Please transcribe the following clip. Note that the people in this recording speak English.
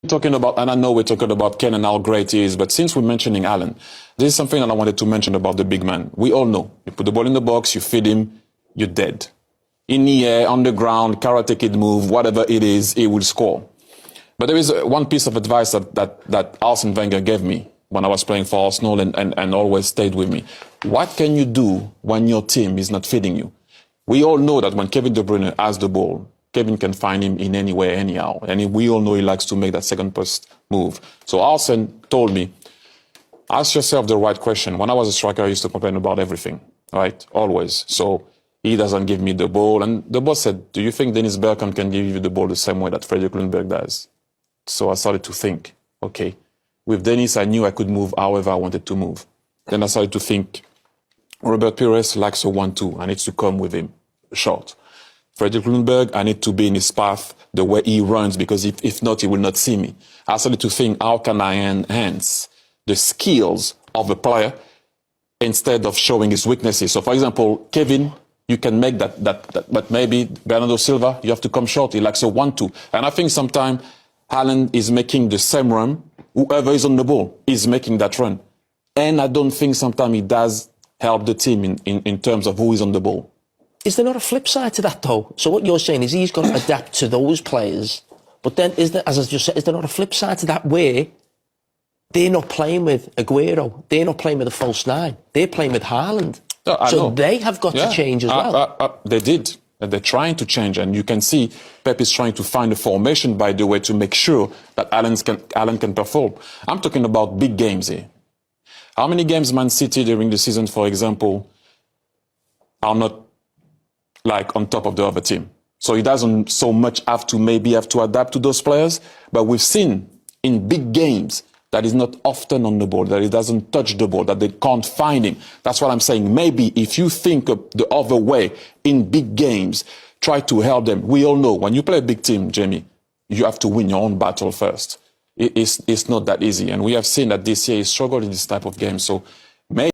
talking about, and I know we're talking about Ken and how great he is, but since we're mentioning Allen, this is something that I wanted to mention about the big man. We all know, you put the ball in the box, you feed him, you're dead. In the air, on the ground, karate kid move, whatever it is, he will score. But there is one piece of advice that Arsene Wenger gave me when I was playing for Arsenal and always stayed with me. What can you do when your team is not feeding you? We all know that when Kevin De Bruyne has the ball, Kevin can find him in any way, anyhow. And we all know he likes to make that second post move. So Arsene told me, ask yourself the right question. When I was a striker, I used to complain about everything, right? Always. So he doesn't give me the ball. And the boss said, do you think Dennis Bergkamp can give you the ball the same way that Fredrik Lundberg does? So I started to think, okay, with Dennis, I knew I could move however I wanted to move. Then I started to think, Robert Pires likes a 1-2. I need to come with him short. Fredrik Lundberg, I need to be in his path the way he runs, because if not, he will not see me. I started to think, how can I enhance the skills of a player instead of showing his weaknesses? So, for example, Kevin, you can make that, but maybe Bernardo Silva, you have to come short. He likes a 1-2. And I think sometimes Allen is making the same run. Whoever is on the ball is making that run. And I don't think sometimes he does help the team in terms of who is on the ball. Is there not a flip side to that, though? So what you're saying is he's got to adapt to those players. But then, is there, as I just said, is there not a flip side to that where they're not playing with Aguero, they're not playing with a false nine, they're playing with Haaland. So they have got to change as well. They did. They're trying to change. And you can see Pep is trying to find a formation, by the way, to make sure that Allen can perform. I'm talking about big games here. How many games Man City during the season, for example, are not like on top of the other team? So he doesn't so much have to adapt to those players. But we've seen in big games that he's not often on the ball, that he doesn't touch the ball, that they can't find him. That's what I'm saying. Maybe if you think of the other way in big games, try to help them. We all know when you play a big team, Jamie, you have to win your own battle first. It's not that easy. And we have seen that this year he struggled in this type of game. So maybe